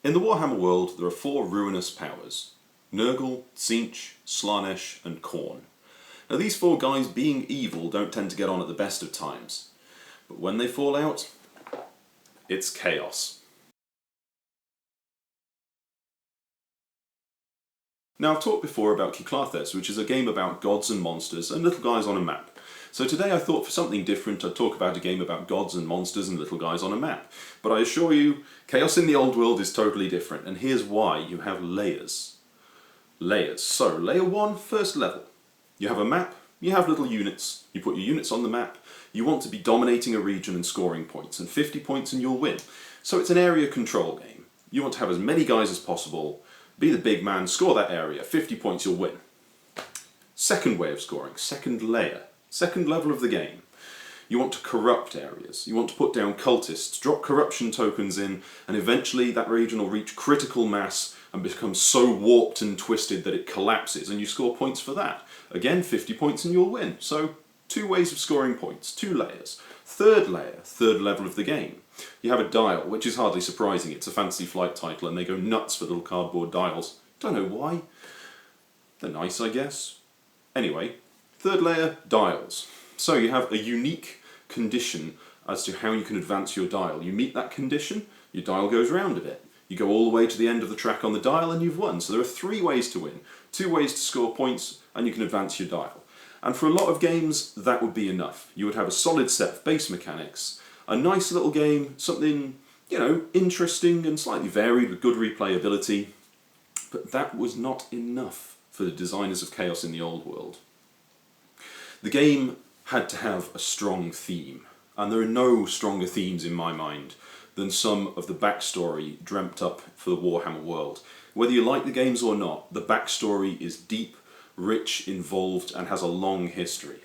In the Warhammer world, there are 4 ruinous powers: Nurgle, Tzeentch, Slaanesh, and Khorne. Now these 4 guys, being evil, don't tend to get on at the best of times. But when they fall out, it's chaos. Now I've talked before about Bloodthirsty, which is a game about gods and monsters and little guys on a map. So today I thought for something different I'd talk about a game about gods and monsters and little guys on a map. But I assure you, chaos in the old world is totally different, and here's why. You have layers. Layers. So, layer 1, first level. You have a map, you have little units, you put your units on the map, you want to be dominating a region and scoring points, and 50 points and you'll win. So it's an area control game. You want to have as many guys as possible, be the big man, score that area, 50 points you'll win. Second way of scoring, second layer. Second level of the game. You want to corrupt areas. You want to put down cultists, drop corruption tokens in, and eventually that region will reach critical mass and become so warped and twisted that it collapses, and you score points for that. Again, 50 points and you'll win. So, 2 ways of scoring points, 2 layers. Third layer, third level of the game. You have a dial, which is hardly surprising. It's a Fantasy Flight title and they go nuts for little cardboard dials. Don't know why. They're nice, I guess. Anyway, third layer, dials. So you have a unique condition as to how you can advance your dial. You meet that condition, your dial goes round a bit. You go all the way to the end of the track on the dial and you've won. So there are 3 ways to win. 2 ways to score points and you can advance your dial. And for a lot of games, that would be enough. You would have a solid set of base mechanics, a nice little game, something, you know, interesting and slightly varied with good replayability. But that was not enough for the designers of Chaos in the Old World. The game had to have a strong theme, and there are no stronger themes in my mind than some of the backstory dreamt up for the Warhammer world. Whether you like the games or not, the backstory is deep, rich, involved, and has a long history.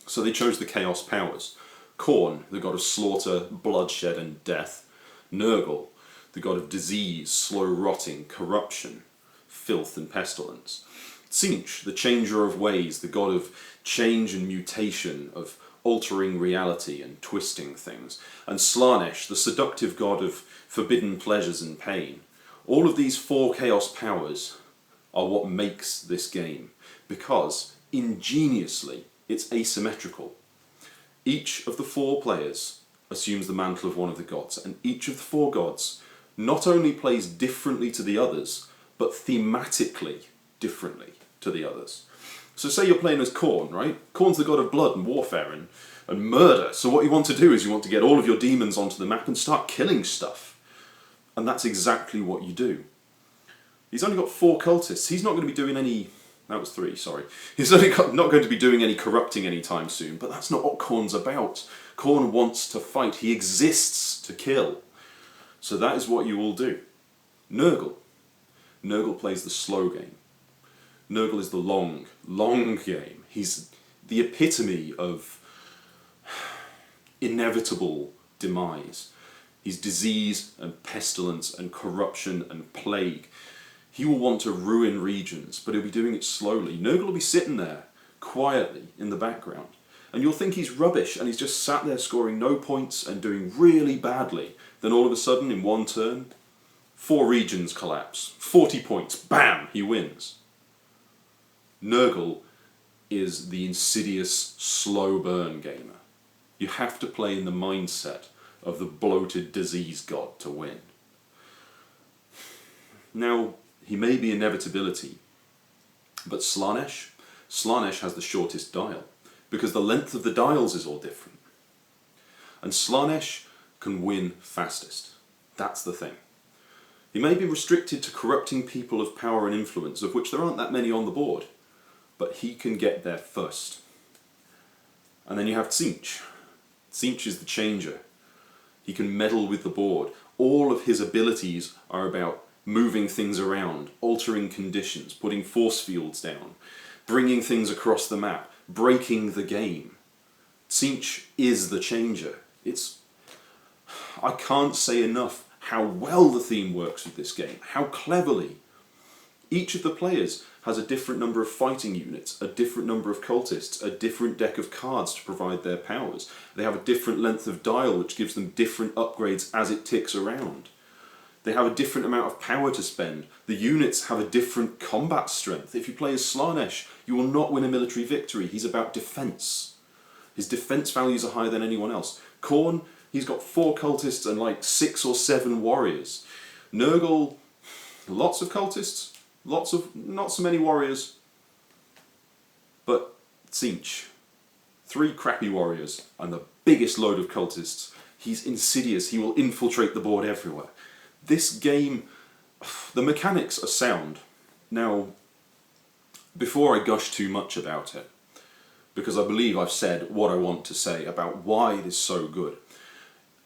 So they chose the Chaos powers. Khorne, the god of slaughter, bloodshed, and death. Nurgle, the god of disease, slow rotting, corruption, filth, and pestilence. Tzeentch, the changer of ways, the god of change and mutation, of altering reality and twisting things. And Slaanesh, the seductive god of forbidden pleasures and pain. All of these 4 chaos powers are what makes this game, because, ingeniously, it's asymmetrical. Each of the 4 players assumes the mantle of one of the gods, and each of the 4 gods not only plays differently to the others, but thematically differently to the others. So say you're playing as Khorne, right? Khorne's the god of blood and warfare and murder. So what you want to do is you want to get all of your demons onto the map and start killing stuff. And that's exactly what you do. He's only got 4 cultists. He's not going to be doing any... That was 3, sorry. He's not going to be doing any corrupting anytime soon, but that's not what Khorne's about. Khorne wants to fight. He exists to kill. So that is what you all do. Nurgle. Nurgle plays the slow game. Nurgle is the long game. He's the epitome of inevitable demise. He's disease and pestilence and corruption and plague. He will want to ruin regions, but he'll be doing it slowly. Nurgle will be sitting there, quietly, in the background. And you'll think he's rubbish, and he's just sat there scoring no points and doing really badly. Then all of a sudden, in one turn, 4 regions collapse. 40 points. Bam! He wins. Nurgle is the insidious, slow burn gamer. You have to play in the mindset of the bloated disease god to win. Now, he may be inevitability, but Slaanesh has the shortest dial, because the length of the dials is all different. And Slaanesh can win fastest. That's the thing. He may be restricted to corrupting people of power and influence, of which there aren't that many on the board, but he can get there first. And then you have Tzeentch. Tzeentch is the changer. He can meddle with the board. All of his abilities are about moving things around, altering conditions, putting force fields down, bringing things across the map, breaking the game. Tzeentch is the changer. I can't say enough how well the theme works with this game, how cleverly. Each of the players has a different number of fighting units, a different number of cultists, a different deck of cards to provide their powers. They have a different length of dial which gives them different upgrades as it ticks around. They have a different amount of power to spend. The units have a different combat strength. If you play as Slanesh, you will not win a military victory. He's about defense. His defense values are higher than anyone else. Khorne, he's got 4 cultists and like 6 or 7 warriors. Nurgle, lots of cultists, not so many warriors. But Tzeentch, 3 crappy warriors and the biggest load of cultists. He's insidious. He will infiltrate the board everywhere. This game, the mechanics are sound. Now, before I gush too much about it, because I believe I've said what I want to say about why it is so good,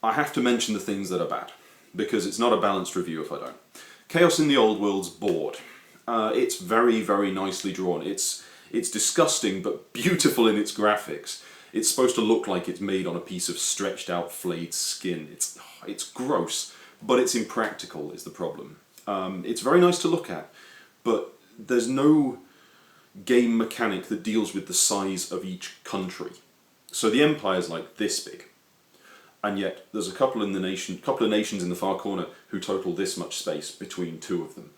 I have to mention the things that are bad, because it's not a balanced review if I don't. Chaos in the Old World's board. It's very, very nicely drawn. It's disgusting but beautiful in its graphics. It's supposed to look like it's made on a piece of stretched out flayed skin. It's gross, but it's impractical is the problem. It's very nice to look at, but there's no game mechanic that deals with the size of each country. So the empire's like this big, and yet there's a couple of nations in the far corner who total this much space between 2 of them.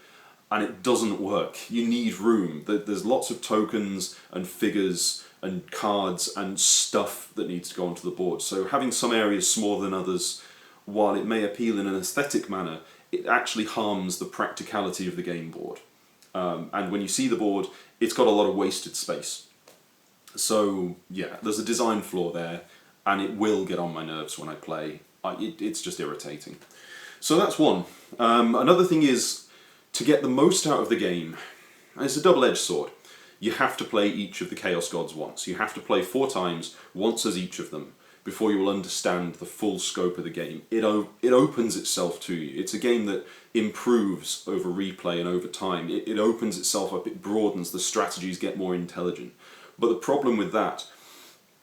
And it doesn't work. You need room. There's lots of tokens and figures and cards and stuff that needs to go onto the board. So having some areas smaller than others, while it may appeal in an aesthetic manner, it actually harms the practicality of the game board. And when you see the board, it's got a lot of wasted space. So yeah, there's a design flaw there, and it will get on my nerves when I play. It's just irritating. So that's one. Another thing is, to get the most out of the game, and it's a double-edged sword, you have to play each of the Chaos Gods once. You have to play 4 times, once as each of them, before you will understand the full scope of the game. It opens itself to you. It's a game that improves over replay and over time. It opens itself up, it broadens, the strategies get more intelligent. But the problem with that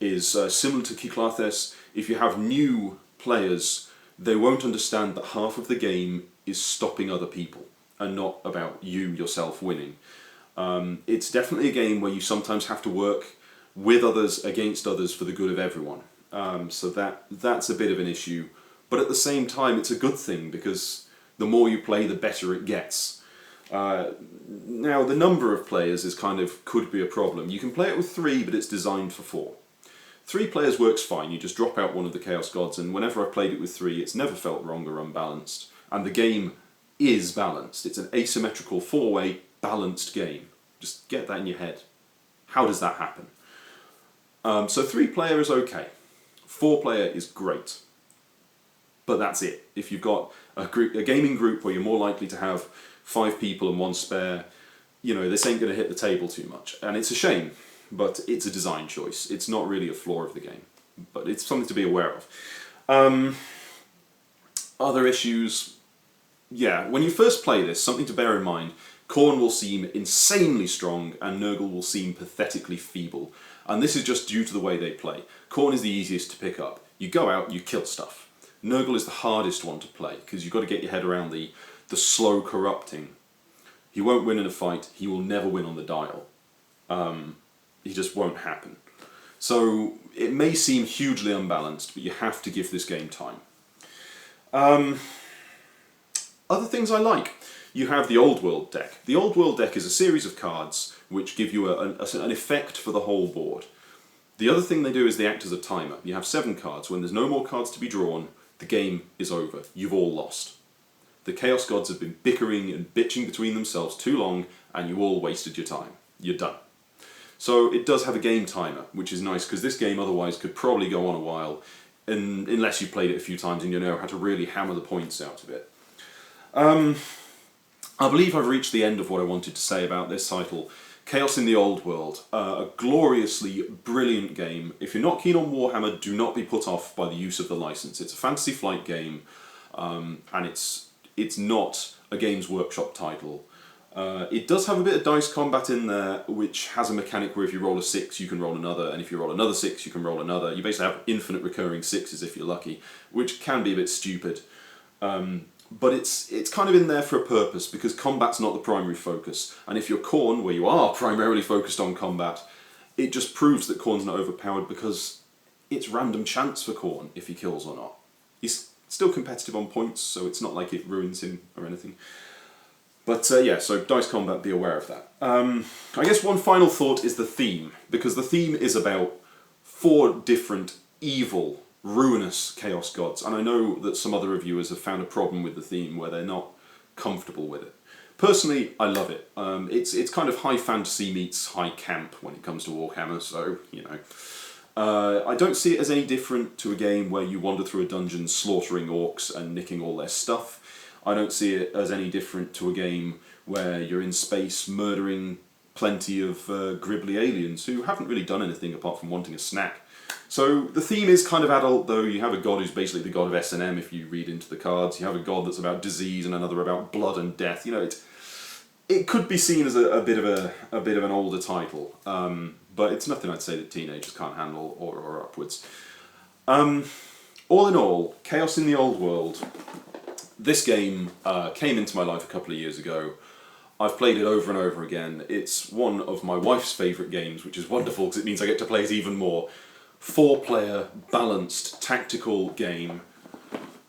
is, similar to Kiklathes, if you have new players, they won't understand that half of the game is stopping other people, and not about you yourself winning. It's definitely a game where you sometimes have to work with others against others for the good of everyone. So that's a bit of an issue. But at the same time, it's a good thing, because the more you play, the better it gets. Now, the number of players could be a problem. You can play it with 3, but it's designed for 4. 3 players works fine. You just drop out one of the Chaos Gods, and whenever I've played it with 3, it's never felt wrong or unbalanced. And the game is balanced. It's an asymmetrical 4-way balanced game. Just get that in your head. How does that happen? So 3-player is okay. 4-player is great. But that's it. If you've got a gaming group where you're more likely to have 5 people and 1 spare, you know, this ain't going to hit the table too much. And it's a shame, but it's a design choice. It's not really a flaw of the game, but it's something to be aware of. Other issues. Yeah, when you first play this, something to bear in mind, Khorne will seem insanely strong and Nurgle will seem pathetically feeble. And this is just due to the way they play. Khorne is the easiest to pick up. You go out, you kill stuff. Nurgle is the hardest one to play, because you've got to get your head around the slow corrupting. He won't win in a fight, he will never win on the dial. He just won't happen. So it may seem hugely unbalanced, but you have to give this game time. Other things I like. You have the Old World deck. The Old World deck is a series of cards which give you an effect for the whole board. The other thing they do is they act as a timer. You have 7 cards. When there's no more cards to be drawn, the game is over. You've all lost. The Chaos Gods have been bickering and bitching between themselves too long, and you all wasted your time. You're done. So it does have a game timer, which is nice, because this game otherwise could probably go on a while, unless you played it a few times and you know how to really hammer the points out of it. I believe I've reached the end of what I wanted to say about this title. Chaos in the Old World, a gloriously brilliant game. If you're not keen on Warhammer, do not be put off by the use of the license. It's a Fantasy Flight game, and it's not a Games Workshop title. It does have a bit of dice combat in there, which has a mechanic where if you roll a 6, you can roll another, and if you roll another 6, you can roll another. You basically have infinite recurring 6s if you're lucky, which can be a bit stupid. But it's kind of in there for a purpose, because combat's not the primary focus. And if you're Khorne, where you are primarily focused on combat, it just proves that Khorne's not overpowered, because it's random chance for Khorne if he kills or not. Still competitive on points, so it's not like it ruins him or anything. But yeah, so Dice Combat, be aware of that. I guess one final thought is the theme, because the theme is about 4 different evil, ruinous Chaos Gods, and I know that some other reviewers have found a problem with the theme where they're not comfortable with it. Personally, I love it. It's kind of high fantasy meets high camp when it comes to Warhammer, so, you know. I don't see it as any different to a game where you wander through a dungeon slaughtering orcs and nicking all their stuff. I don't see it as any different to a game where you're in space murdering plenty of gribbly aliens who haven't really done anything apart from wanting a snack. So the theme is kind of adult, though. You have a god who's basically the god of S&M if you read into the cards. You have a god that's about disease and another about blood and death. You know, it could be seen as a bit of an older title, but it's nothing I'd say that teenagers can't handle or upwards. All in all, Chaos in the Old World. This game came into my life a couple of years ago. I've played it over and over again. It's one of my wife's favourite games, which is wonderful because it means I get to play it even more. 4-player, balanced, tactical game.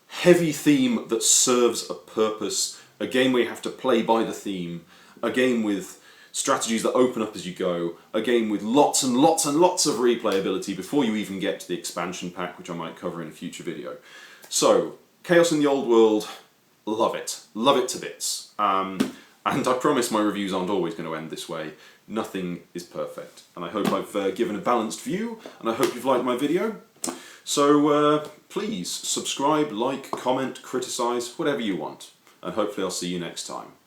Heavy theme that serves a purpose. A game where you have to play by the theme. A game with strategies that open up as you go. A game with lots and lots and lots of replayability before you even get to the expansion pack, which I might cover in a future video. So, Chaos in the Old World, love it. Love it to bits. And I promise my reviews aren't always going to end this way. Nothing is perfect. And I hope I've given a balanced view, and I hope you've liked my video. So please subscribe, like, comment, criticise, whatever you want. And hopefully I'll see you next time.